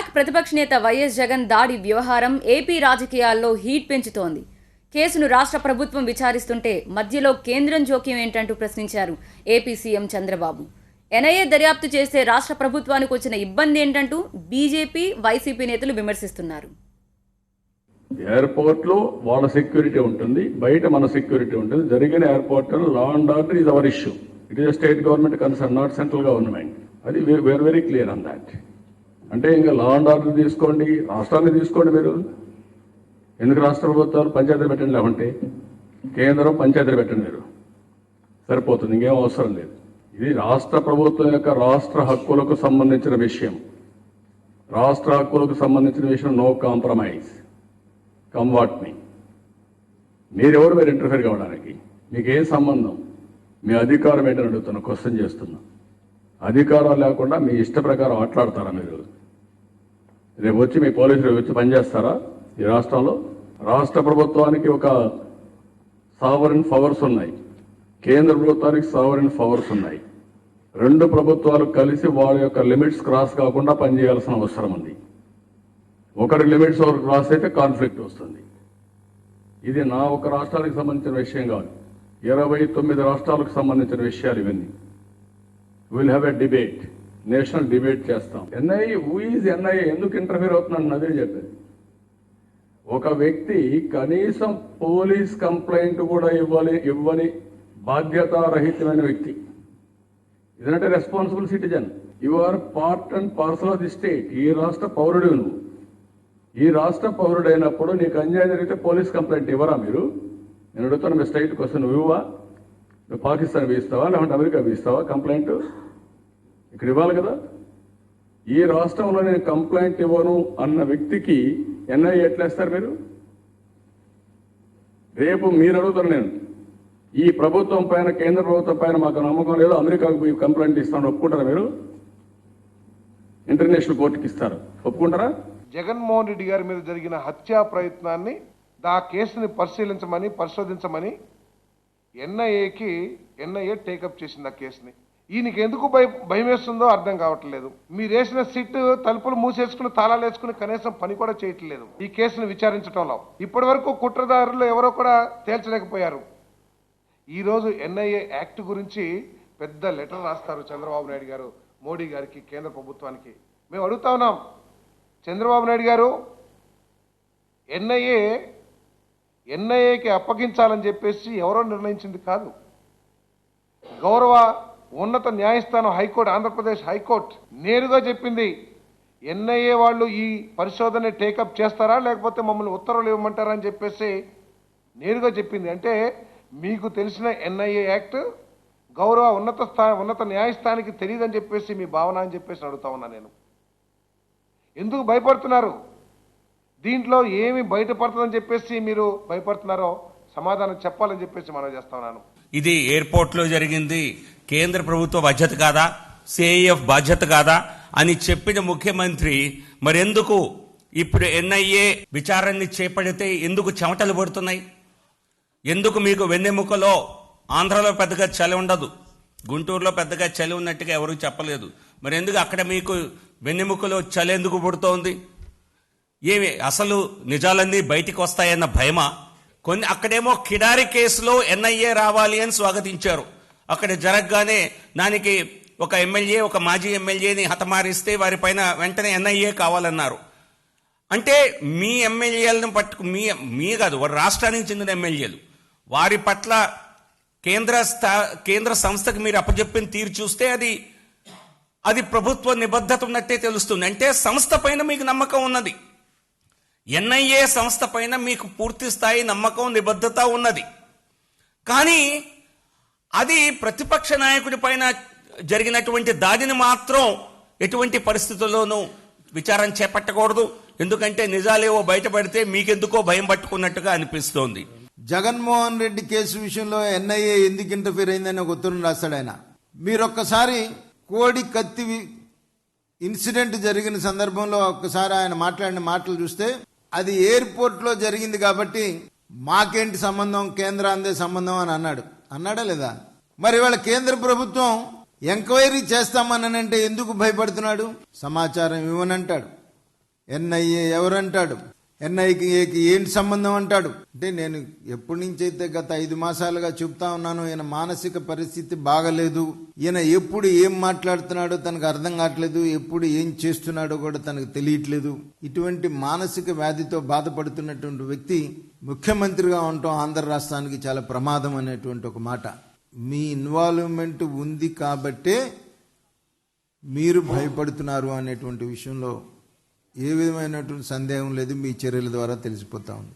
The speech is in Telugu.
బ్యాక్ ప్రతిపక్ష నేత వైఎస్ జగన్ దాడి వ్యవహారం ఏపీ రాజకీయాల్లో హీట్ పెంచుతోంది. కేసును రాష్ట్ర ప్రభుత్వం విచారిస్తుంటే మధ్యలో కేంద్రం జోక్యం ఏంటంటూ ప్రశ్నించారు ఏపీ సీఎం చంద్రబాబు. ఎన్ఐఏ దర్యాప్తు చేస్తే రాష్ట్ర ప్రభుత్వానికి వచ్చిన ఇబ్బంది ఏంటంటూ బీజేపీ, వైసీపీ నేతలు విమర్శిస్తున్నారు. ఎయిర్పోర్ట్ లో వాళ్ళ సెక్యూరిటీ ఉంటుంది, బయట మన సెక్యూరిటీ ఉంటుంది. జరిగిన airport law and order is our issue. It is state government concern, not central government. అది were very clear on that. అంటే ఇంకా లా అండ్ ఆర్డర్ తీసుకోండి, రాష్ట్రాన్ని తీసుకోండి. మీరు ఎందుకు రాష్ట్ర ప్రభుత్వాలు పంచాయతీలు పెట్టండి, లేకుంటే కేంద్రం పంచాయతీలు పెట్టండి. మీరు సరిపోతుంది, ఇంకేం అవసరం లేదు. ఇది రాష్ట్ర ప్రభుత్వం యొక్క రాష్ట్ర హక్కులకు సంబంధించిన విషయం. రాష్ట్ర హక్కులకు సంబంధించిన విషయం, నో కాంప్రమైజ్. కమ్ వాట్ మీ. మీరెవరు మీరు ఇంటర్ఫేర్ కావడానికి? మీకేం సంబంధం? మీ అధికారం ఏంటని అడుగుతున్నా, క్వశ్చన్ చేస్తున్నా. అధికారం లేకుండా మీ ఇష్ట ప్రకారం మాట్లాడతారా మీరు? రేపు వచ్చి మీ పోలీసులు వచ్చి పనిచేస్తారా ఈ రాష్ట్రంలో? రాష్ట్ర ప్రభుత్వానికి ఒక సావరిన్ పవర్స్ ఉన్నాయి, కేంద్ర ప్రభుత్వానికి సావరిన్ పవర్స్ ఉన్నాయి. రెండు ప్రభుత్వాలు కలిసి వారి యొక్క లిమిట్స్ క్రాస్ కాకుండా పనిచేయాల్సిన అవసరం ఉంది. ఒకటి లిమిట్స్ వరకు క్రాస్ అయితే కాన్ఫ్లిక్ట్ వస్తుంది. ఇది నా ఒక రాష్ట్రానికి సంబంధించిన విషయం కాదు, 29 రాష్ట్రాలకు సంబంధించిన విషయాలు ఇవన్నీ. Will have a debate, national debate చేస్తాం. ఎన్ఐఏ, హూ ఈజ్ ఎన్ఐఏ, ఎందుకు ఇంటర్ఫీర్ అవుతున్నాను అదే చెప్పేది. ఒక వ్యక్తి కనీసం పోలీస్ కంప్లైంట్ కూడా ఇవ్వని బాధ్యతారహితమైన వ్యక్తి. ఇదంటే responsible citizen. You are part and parcel of the state. ఈ రాష్ట్ర పౌరుడు నువ్వు. ఈ రాష్ట్ర పౌరుడైనప్పుడు నీకు అన్యాయం జరిగితే పోలీస్ కంప్లైంట్ ఇవ్వరా మీరు? నేను అడుగుతాను, మీ స్టేట్ కోసం నువ్వు ఇవ్వా? నువ్వు పాకిస్తాన్ వేయిస్తావా, లేకుంటే అమెరికా వేయిస్తావా కంప్లైంట్? ఇక్కడ ఇవ్వాలి కదా. ఈ రాష్ట్రంలో నేను కంప్లైంట్ ఇవ్వను అన్న వ్యక్తికి ఎన్ఐఏ ఎట్లేస్తారు మీరు? రేపు మీరు అడుగుతారు, నేను ఈ ప్రభుత్వం పైన, కేంద్ర ప్రభుత్వం పైన మాకు నమ్మకం లేదు, అమెరికాకు పోయి కంప్లైంట్ ఇస్తాను, ఒప్పుకుంటారా మీరు? ఇంటర్నేషనల్ కోర్టుకి ఇస్తారు, ఒప్పుకుంటారా? జగన్మోహన్ రెడ్డి గారి మీద జరిగిన హత్యా ప్రయత్నాన్ని, ఆ కేసుని పరిశోధించమని ఎన్ఐఏ టేకప్ చేసింది ఆ కేసుని. ఈయనకి ఎందుకు భయం వేస్తుందో అర్థం కావట్లేదు. మీరు వేసిన సిట్ తలుపులు మూసేసుకుని, తాళాలు వేసుకుని కనీసం పని కూడా చేయట్లేదు ఈ కేసును విచారించడంలో. ఇప్పటి వరకు కుట్రదారులు ఎవరో కూడా తేల్చలేకపోయారు. ఈరోజు ఎన్ఐఏ యాక్ట్ గురించి పెద్ద లెటర్ రాస్తారు చంద్రబాబు నాయుడు గారు మోడీ గారికి, కేంద్ర ప్రభుత్వానికి. మేము అడుగుతా ఉన్నాం, చంద్రబాబు నాయుడు గారు, ఎన్ఐఏకి అప్పగించాలని చెప్పేసి ఎవరో నిర్ణయించింది కాదు. గౌరవ ఉన్నత న్యాయస్థానం హైకోర్టు, ఆంధ్రప్రదేశ్ హైకోర్టు నేరుగా చెప్పింది, ఎన్ఐఏ వాళ్ళు ఈ పరిశోధన టేకప్ చేస్తారా లేకపోతే మమ్మల్ని ఉత్తర్వులు ఇవ్వమంటారా అని చెప్పేసి నేరుగా చెప్పింది. అంటే మీకు తెలిసిన ఎన్ఐఏ యాక్ట్ గౌరవ ఉన్నత న్యాయస్థానానికి తెలియదని చెప్పేసి మీ భావన అని చెప్పేసి అడుగుతా ఉన్నా నేను. ఎందుకు భయపడుతున్నారు? దీంట్లో ఏమి బయటపడుతుందని చెప్పేసి మీరు భయపడుతున్నారో సమాధానం చెప్పాలని చెప్పేసి మనం చేస్తా ఉన్నాను. ఇది ఎయిర్పోర్ట్ లో జరిగింది, కేంద్ర ప్రభుత్వ బాధ్యత కాదా, సిఐఎఫ్ బాధ్యత కాదా అని చెప్పిన ముఖ్యమంత్రి మరెందుకు ఇప్పుడు ఎన్ఐఏ విచారణని చేపడితే ఎందుకు చెమటలు పడుతున్నాయి? ఎందుకు మీకు వెన్నెముకలో, ఆంధ్రలో పెద్దగా చలి ఉండదు, గుంటూరులో పెద్దగా చలి ఉన్నట్టుగా ఎవరు చెప్పలేదు, మరి ఎందుకు అక్కడ మీకు వెన్నెముకలో చలి ఎందుకు పుడుతోంది? ఏమి అసలు నిజాలన్నీ బయటికి వస్తాయన్న భయమా? అక్కడేమో కిడారి కేసులో ఎన్ఐఏ రావాలి అని స్వాగతించారు. అక్కడ జరగగానే దానికి ఒక ఎమ్మెల్యే, ఒక మాజీ ఎమ్మెల్యేని హతమారిస్తే వారిపైన వెంటనే ఎన్ఐఏ కావాలన్నారు. అంటే మీ ఎమ్మెల్యేలను మీ కాదు, వారి రాష్ట్రానికి చెందిన ఎమ్మెల్యేలు, వారి పట్ల కేంద్ర సంస్థకు మీరు అప్పచెప్పిన తీరు చూస్తే అది ప్రభుత్వ నిబద్ధత ఉన్నట్టే తెలుస్తుంది. అంటే సంస్థ పైన మీకు నమ్మకం ఉన్నది. ఎన్ఐఏ సంస్థ పైన మీకు పూర్తి స్థాయి నమ్మకం, నిబద్ధత ఉన్నది. కానీ అది ప్రతిపక్ష నాయకుడి పైన జరిగినటువంటి దాడిని మాత్రం ఎటువంటి పరిస్థితుల్లోనూ విచారణ చేపట్టకూడదు. ఎందుకంటే నిజాలేవో బయటపడితే మీకెందుకో భయం పట్టుకున్నట్టుగా అనిపిస్తోంది. జగన్మోహన్ రెడ్డి కేసు విషయంలో ఎన్ఐఏ ఎందుకు ఇంటర్ఫీర్ అయిందని ఒక ఉత్తరం రాశాడు ఆయన. మీరొక్కసారి కోడి కత్తి ఇన్సిడెంట్ జరిగిన సందర్భంలో ఒక్కసారి ఆయన మాట్లాడిన మాటలు చూస్తే, అది ఎయిర్పోర్ట్ లో జరిగింది కాబట్టి మాకేంటి సంబంధం, కేంద్రాందే సంబంధం అని అన్నాడా లేదా? మరి వాళ్ళ కేంద్ర ప్రభుత్వం ఎంక్వైరీ చేస్తామనంటే ఎందుకు భయపడుతున్నాడు? సమాచారం ఇవ్వనంటాడు, ఎన్ఐఏ ఎవరంటాడు, ఎన్ఐఏకి ఏంటి సంబంధం అంటాడు. అంటే నేను ఎప్పటి నుంచి అయితే గత 5 మాసాలుగా చెప్తా ఉన్నాను, ఈయన మానసిక పరిస్థితి బాగలేదు, ఈయన ఎప్పుడు ఏం మాట్లాడుతున్నాడో తనకు అర్థం కావట్లేదు, ఎప్పుడు ఏం చేస్తున్నాడో కూడా తనకు తెలియట్లేదు. ఇటువంటి మానసిక వ్యాధితో బాధపడుతున్నటువంటి వ్యక్తి ముఖ్యమంత్రిగా ఉండటం ఆంధ్ర రాష్ట్రానికి చాలా ప్రమాదం అనేటువంటి ఒక మాట. మీ ఇన్వాల్వ్మెంట్ ఉంది కాబట్టే మీరు భయపడుతున్నారు అనేటువంటి విషయంలో ఏ విధమైనటువంటి సందేహం లేదు, మీ చర్యల ద్వారా తెలిసిపోతా ఉంది.